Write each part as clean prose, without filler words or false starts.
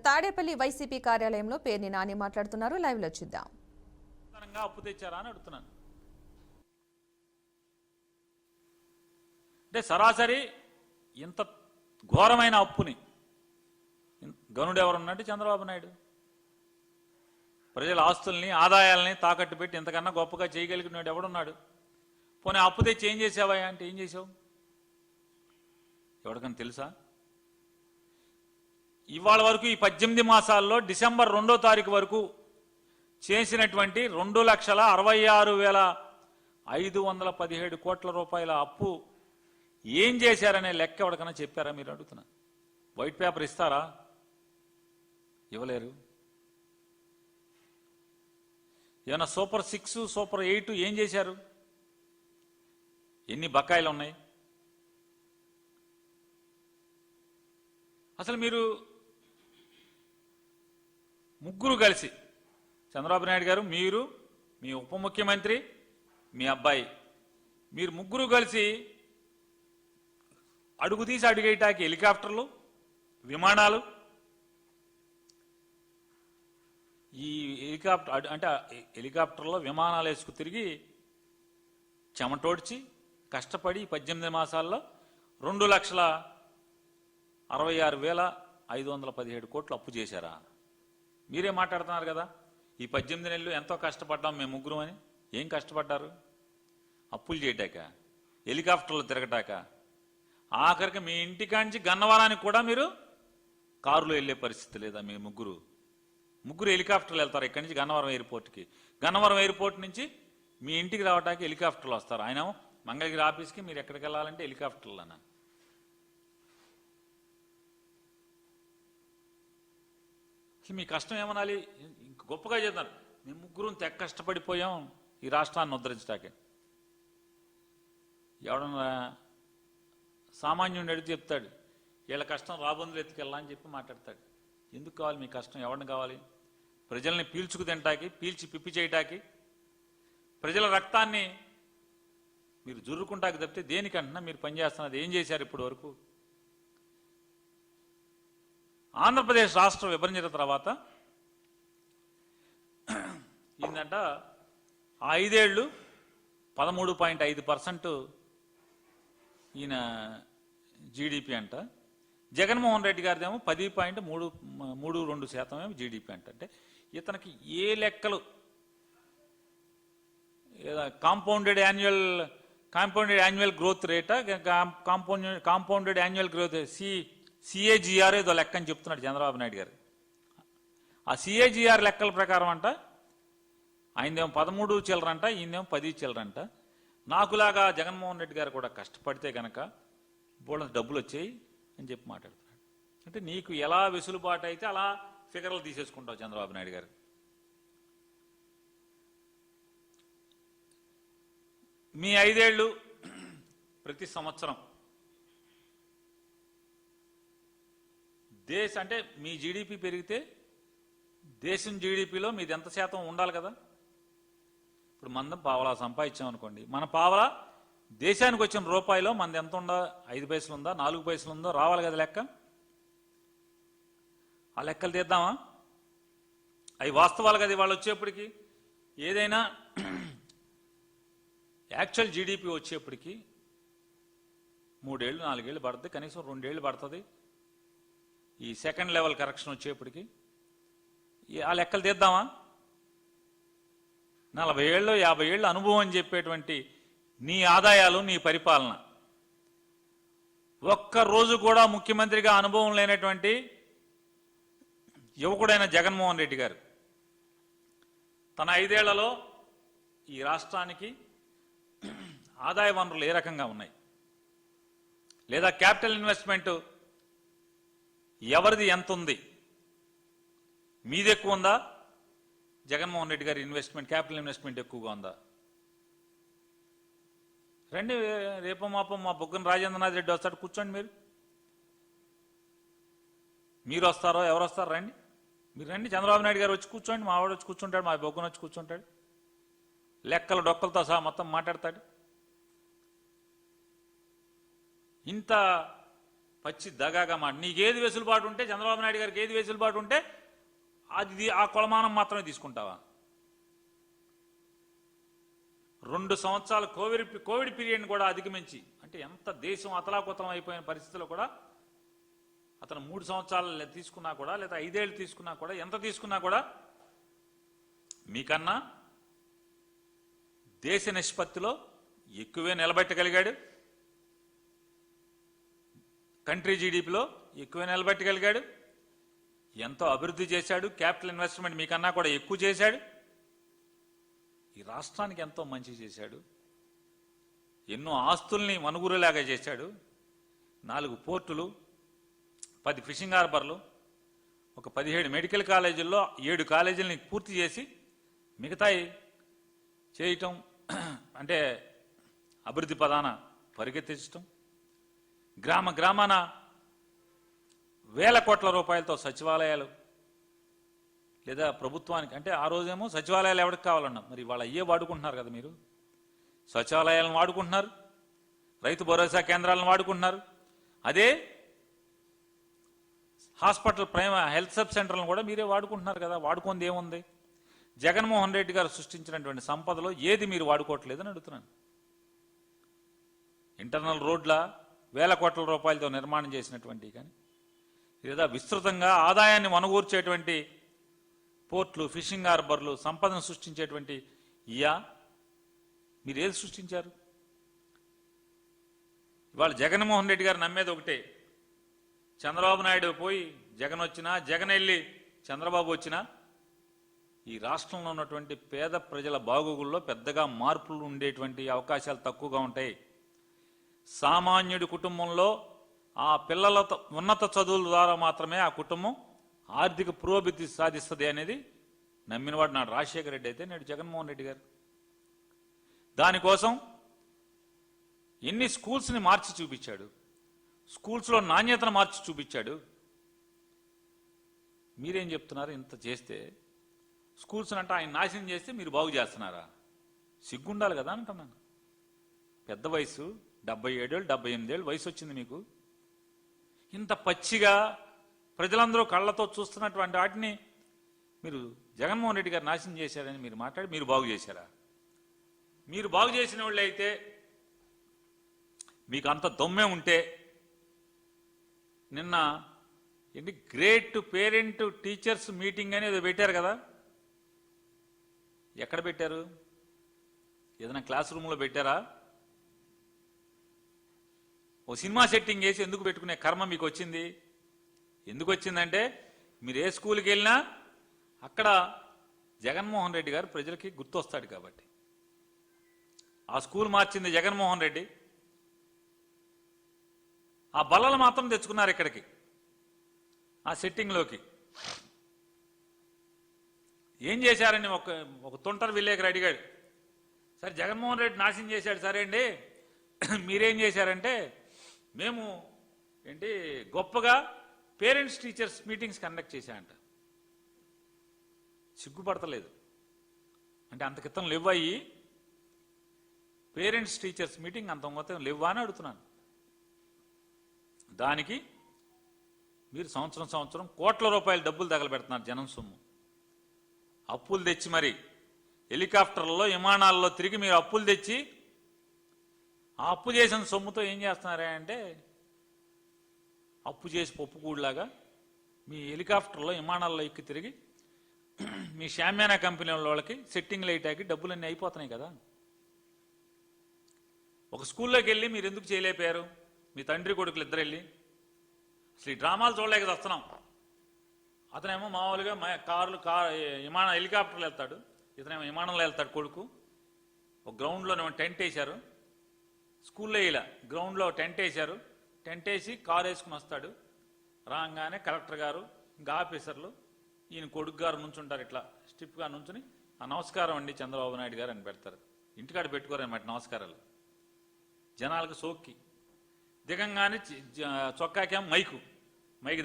Tadepalli YCP కార్యాలయంలో పేర్ని నాని మాట్లాడుతున్నారు. Live లో చూద్దాం. అప్పు తెచ్చారా అని అడుగుతున్నాను. అంటే సరాసరి ఇంత ఘోరమైన అప్పుని గనుడు ఎవరున్నట్టు చంద్రబాబు నాయుడు ప్రజల ఆస్తుల్ని ఆదాయాల్ని తాకట్టు పెట్టి ఇంతకన్నా గొప్పగా చేయగలిగినాడు ఎవడున్నాడు? పోనీ అప్పు తెచ్చి ఏం చేసావా అంటే ఏం చేసావు? ఎవరికైనా తెలుసా? ఇవాళ వరకు ఈ 18 మాసాల్లో డిసెంబర్ 2వ తారీఖు వరకు చేసినటువంటి 2,66,517 కోట్ల రూపాయల అప్పు ఏం చేశారనే లెక్క ఎవరికైనా చెప్పారా మీరు అడుగుతున్నా? వైట్ పేపర్ ఇస్తారా? ఇవ్వలేరు. ఏమన్నా సూపర్ 6 సూపర్ 8 ఏం చేశారు? ఎన్ని బకాయిలు ఉన్నాయి? అసలు మీరు ముగ్గురు కలిసి, చంద్రబాబు నాయుడు గారు, మీరు, మీ ఉప ముఖ్యమంత్రి, మీ అబ్బాయి, మీరు ముగ్గురు కలిసి అడుగు తీసి అడుగేయటానికి హెలికాప్టర్లు, విమానాలు, ఈ హెలికాప్టర్లో విమానాలు వేసుకు తిరిగి చెమటోడ్చి కష్టపడి 18 మాసాల్లో 2,66,517 కోట్లు అప్పు చేశారా? మీరే మాట్లాడుతున్నారు కదా, ఈ 18 నెలలు ఎంతో కష్టపడ్డాం మేము ముగ్గురు అని. ఏం కష్టపడ్డారు? అప్పులు చేయటాక, హెలికాప్టర్లు తిరగటాక, ఆఖరికి మీ ఇంటికాంచి గన్నవరానికి కూడా మీరు కారులో వెళ్ళే పరిస్థితి లేదా? మీ ముగ్గురు హెలికాప్టర్లు వెళ్తారు ఇక్కడి నుంచి గన్నవరం ఎయిర్పోర్ట్కి. గన్నవరం ఎయిర్పోర్ట్ నుంచి మీ ఇంటికి రావడానికి హెలికాప్టర్లు వస్తారు. ఆయన మంగళగిరి ఆఫీస్కి మీరు ఎక్కడికి వెళ్ళాలంటే హెలికాప్టర్లు అన్న. మీ కష్టం ఏమనాలి? ఇంక గొప్పగా చేద్దాం, మేము ముగ్గురు తెగ కష్టపడిపోయాం ఈ రాష్ట్రాన్ని ఉద్ధరించడానికి. ఎవడన్నా సామాన్యుడిని అడిగి చెప్తాడు, వీళ్ళ కష్టం రాబందులు ఎత్తుకెళ్ళా అని చెప్పి మాట్లాడతాడు. ఎందుకు కావాలి మీ కష్టం? ఎవరిని కావాలి? ప్రజల్ని పీల్చుకు తింటాకి, పీల్చి పిప్పి చేయటాకి, ప్రజల రక్తాన్ని మీరు జుర్రుకుంటాకి తప్పితే దేనికంటున్నా మీరు పనిచేస్తున్నది ఏం చేశారు ఇప్పటి వరకు? ఆంధ్రప్రదేశ్ రాష్ట్రం విభజించిన తర్వాత ఏంటంట, 5 ఏళ్ళు 13.5% ఈయన జీడిపి అంట. జగన్మోహన్ రెడ్డి గారిదేమో 10.32% ఏమో జీడిపి అంట. అంటే ఇతనికి ఏ లెక్కలు, కాంపౌండెడ్ యాన్యువల్ గ్రోత్ రేటా, కాంపౌండెడ్ యాన్యువల్ గ్రోత్ CAGR ఏదో లెక్క అని చెప్తున్నాడు చంద్రబాబు నాయుడు గారు. ఆ CAGR లెక్కల ప్రకారం అంట ఆయనదేమో 13 చిల్లరంట, ఈయనేమో 10 చిల్లరంట. నాకులాగా జగన్మోహన్ రెడ్డి గారు కూడా కష్టపడితే కనుక బోళ్ళ డబ్బులు వచ్చాయి అని చెప్పి మాట్లాడుతున్నాడు. అంటే నీకు ఎలా వెసులుబాటు అయితే అలా ఫిగర్లు తీసేసుకుంటావు చంద్రబాబు నాయుడు గారు. మీ 5 ఏళ్ళు ప్రతి సంవత్సరం అంటే మీ జీడిపి పెరిగితే దేశం జీడిపిలో మీది ఎంత శాతం ఉండాలి కదా? ఇప్పుడు మనం పావలా సంపాదించామనుకోండి, మన పావలా దేశానికి వచ్చిన రూపాయిలో మనది ఎంత ఉందా? 5 పైసలు ఉందా, 4 పైసలు ఉందో రావాలి కదా లెక్క. ఆ లెక్కలు తీద్దామా? అవి వాస్తవాలు కదా వాళ్ళు వచ్చేప్పటికి. ఏదైనా యాక్చువల్ జీడిపి వచ్చేప్పటికి 3 ఏళ్ళు 4 ఏళ్ళు పడుతుంది, కనీసం 2 ఏళ్ళు పడుతుంది. ఈ సెకండ్ లెవెల్ కరెక్షన్ వచ్చేప్పటికి ఆ లెక్కలు తీద్దామా? 40 ఏళ్ళు 50 ఏళ్ళు అనుభవం అని చెప్పేటువంటి నీ ఆదాయాలు, నీ పరిపాలన, ఒక్కరోజు కూడా ముఖ్యమంత్రిగా అనుభవం లేనటువంటి యువకుడైన జగన్మోహన్ రెడ్డి గారు తన 5 ఏళ్లలో ఈ రాష్ట్రానికి ఆదాయ వనరులు ఏ రకంగా ఉన్నాయి, లేదా క్యాపిటల్ ఇన్వెస్ట్మెంట్ ఎవరిది ఎంత ఉంది? మీది ఎక్కువ ఉందా? జగన్మోహన్ రెడ్డి గారి ఇన్వెస్ట్మెంట్, క్యాపిటల్ ఇన్వెస్ట్మెంట్ ఎక్కువగా ఉందా? రండి, రేపు మాపం మా బొగ్గన రాజేంద్రనాథ్ రెడ్డి వస్తాడు, కూర్చోండి. మీరు వస్తారో ఎవరు వస్తారో రండి. మీరు రండి, చంద్రబాబు నాయుడు గారు వచ్చి కూర్చోండి, మా వాడు వచ్చి కూర్చుంటాడు, మా బొగ్గన వచ్చి కూర్చుంటాడు, లెక్కలు డొక్కలతో సహా మొత్తం మాట్లాడతాడు. ఇంత పచ్చి దగాగా మాట. నీకేది వెసులుబాటు ఉంటే, చంద్రబాబు నాయుడు గారికి ఏది వెసులుబాటు ఉంటే అది ఆ కొలమానం మాత్రమే తీసుకుంటావా? 2 సంవత్సరాలు కోవిడ్ పీరియడ్ని కూడా అధిగమించి, అంటే ఎంత దేశం అతలాకుతలం అయిపోయిన పరిస్థితుల్లో కూడా అతను 3 సంవత్సరాలు తీసుకున్నా కూడా, లేదా 5 ఏళ్ళు తీసుకున్నా కూడా, ఎంత తీసుకున్నా కూడా మీకన్నా దేశ నిష్పత్తిలో ఎక్కువే నిలబెట్టగలిగాడు. కంట్రీ జీడిపిలో ఎక్కువే నిలబెట్టగలిగాడు. ఎంతో అభివృద్ధి చేశాడు. క్యాపిటల్ ఇన్వెస్ట్మెంట్ మీకన్నా కూడా ఎక్కువ చేశాడు. ఈ రాష్ట్రానికి ఎంతో మంచి చేశాడు. ఎన్నో ఆస్తుల్ని మనుగురులాగా చేశాడు. 4 పోర్టులు, 10 ఫిషింగ్ హార్బర్లు, ఒక 17 మెడికల్ కాలేజీల్లో 7 కాలేజీలని పూర్తి చేసి మిగతాయి చేయటం, అంటే అభివృద్ధి పదాన పరిగెత్తించటం, గ్రామాన వేల కోట్ల రూపాయలతో సచివాలయాలు, లేదా ప్రభుత్వానికి, అంటే ఆ రోజేమో సచివాలయాలు ఎవరికి కావాలన్నా, మరి వాళ్ళ అయ్యే వాడుకుంటున్నారు కదా. మీరు సచివాలయాలను వాడుకుంటున్నారు, రైతు భరోసా కేంద్రాలను వాడుకుంటున్నారు. అదే హాస్పిటల్ హెల్త్ సబ్ సెంటర్లను కూడా మీరే వాడుకుంటున్నారు కదా. వాడుకుంది ఏముంది? జగన్మోహన్ రెడ్డి గారు సృష్టించినటువంటి సంపదలో ఏది మీరు వాడుకోవట్లేదని అడుగుతున్నాను. ఇంటర్నల్ రోడ్ల వేల కోట్ల రూపాయలతో నిర్మాణం చేసినటువంటి, కానీ లేదా విస్తృతంగా ఆదాయాన్ని వనగూర్చేటువంటి పోర్ట్లు, ఫిషింగ్ హార్బర్లు, సంపదను సృష్టించేటువంటి మీరు ఏది సృష్టించారు? ఇవాళ జగన్మోహన్ రెడ్డి గారు నమ్మేది ఒకటే, చంద్రబాబు నాయుడు పోయి జగన్ వచ్చినా, జగన్ వెళ్ళి చంద్రబాబు వచ్చినా ఈ రాష్ట్రంలో ఉన్నటువంటి పేద ప్రజల బాగోగుల్లో పెద్దగా మార్పులు ఉండేటువంటి అవకాశాలు తక్కువగా ఉంటాయి. సామాన్యుడి కుటుంబంలో ఆ పిల్లలతో ఉన్నత చదువుల ద్వారా మాత్రమే ఆ కుటుంబం ఆర్థిక పురోభివృద్ధి సాధిస్తుంది అనేది నమ్మినవాడు నాడు రాజశేఖర రెడ్డి అయితే నేడు జగన్మోహన్ రెడ్డి గారు. దానికోసం ఎన్ని స్కూల్స్ని మార్చి చూపించాడు, స్కూల్స్లో నాణ్యతను మార్చి చూపించాడు. మీరేం చెప్తున్నారు? ఇంత చేస్తే స్కూల్స్ అంటే ఆయన నాశనం చేస్తే మీరు బాగు చేస్తున్నారా? సిగ్గుండాలి కదా అంటున్నాను. పెద్ద వయసు 77 ఏళ్ళు 78 ఏళ్ళు వయసు వచ్చింది మీకు. ఇంత పచ్చిగా ప్రజలందరూ కళ్ళతో చూస్తున్నటువంటి వాటిని మీరు జగన్మోహన్ రెడ్డి గారు నాశనం చేశారని మీరు మాట్లాడి మీరు బాగు చేశారా? మీరు బాగు చేసిన వాళ్ళు అయితే, మీకు అంత దొమ్మే ఉంటే, నిన్న ఏంటి గ్రేట్ పేరెంట్ టీచర్స్ మీటింగ్ అనేది పెట్టారు కదా. ఎక్కడ పెట్టారు? ఏదైనా క్లాస్ రూమ్లో పెట్టారా? ఓ సినిమా సెట్టింగ్ వేసి ఎందుకు పెట్టుకునే కర్మ మీకు వచ్చింది? ఎందుకు వచ్చిందంటే, మీరు ఏ స్కూల్కి వెళ్ళినా అక్కడ జగన్మోహన్ రెడ్డి గారు ప్రజలకి గుర్తొస్తాడు కాబట్టి. ఆ స్కూల్ మార్చింది జగన్మోహన్ రెడ్డి. ఆ బల్లలు మాత్రం తెచ్చుకున్నారు ఇక్కడికి, ఆ సెట్టింగ్లోకి. ఏం చేశారని ఒక తొంటరి విలేకరు అడిగాడు. సరే జగన్మోహన్ రెడ్డి నాశనం చేశాడు, సరే అండి, మీరేం చేశారంటే, మేము ఏంటి గొప్పగా పేరెంట్స్ టీచర్స్ మీటింగ్స్ కండక్ట్ చేశాయంట. సిగ్గుపడతలేదు అంటే? అంత క్రితం లేవయ్యి పేరెంట్స్ టీచర్స్ మీటింగ్ అంత మొత్తం లేవా అని అడుగుతున్నాను. దానికి మీరు సంవత్సరం కోట్ల రూపాయల డబ్బులు తగలబెడుతున్నారు, జనం సొమ్ము. అప్పులు తెచ్చి మరి హెలికాప్టర్లలో, విమానాల్లో తిరిగి మీరు అప్పులు తెచ్చి, ఆ అప్పు చేసిన సొమ్ముతో ఏం చేస్తున్నారా అంటే, అప్పు చేసి పప్పుకూడులాగా మీ హెలికాప్టర్లో, విమానాల్లో ఎక్కి తిరిగి మీ షామ్యానా కంపెనీ వాళ్ళకి సెట్టింగ్లు వేయటానికి డబ్బులన్నీ అయిపోతున్నాయి కదా. ఒక స్కూల్లోకి వెళ్ళి మీరు ఎందుకు చేయలేకపోయారు? మీ తండ్రి కొడుకులు ఇద్దరు వెళ్ళి అసలు ఈ డ్రామాలు చూడలేక వస్తున్నాం. అతనేమో మామూలుగా హెలికాప్టర్లు వెళ్తాడు, ఇతనేమో విమానంలో వెళ్తాడు కొడుకు. ఒక గ్రౌండ్లోనేమో టెంట్ వేశారు, స్కూల్లో ఇలా గ్రౌండ్లో టెంట్ వేశారు. టెంట్ వేసి కారు వేసుకుని వస్తాడు. రాగానే కలెక్టర్ గారు ఇంకా ఆఫీసర్లు ఈయన కొడుకు గారు నుంచుంటారు, ఇట్లా స్టిప్గా నుంచుని, ఆ నమస్కారం అండి చంద్రబాబు నాయుడు గారు అని పెడతారు. ఇంటికాడ పెట్టుకోరన్నమాట నమస్కారాలు. జనాలకు సోక్కి దిగంగానే చొక్కాకేం మైకు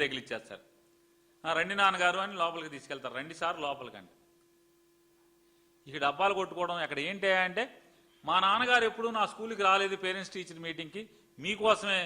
తగిలిచ్చేస్తారు. రండి నాన్నగారు అని లోపలికి తీసుకెళ్తారు. 2 సార్లు లోపలికండి. ఇక డబ్బాలు కొట్టుకోవడం అక్కడ ఏంటి అంటే, మా నాన్నగారు ఎప్పుడు నా స్కూల్కి రాలేదు పేరెంట్స్ టీచర్ మీటింగ్కి, మీకోసమే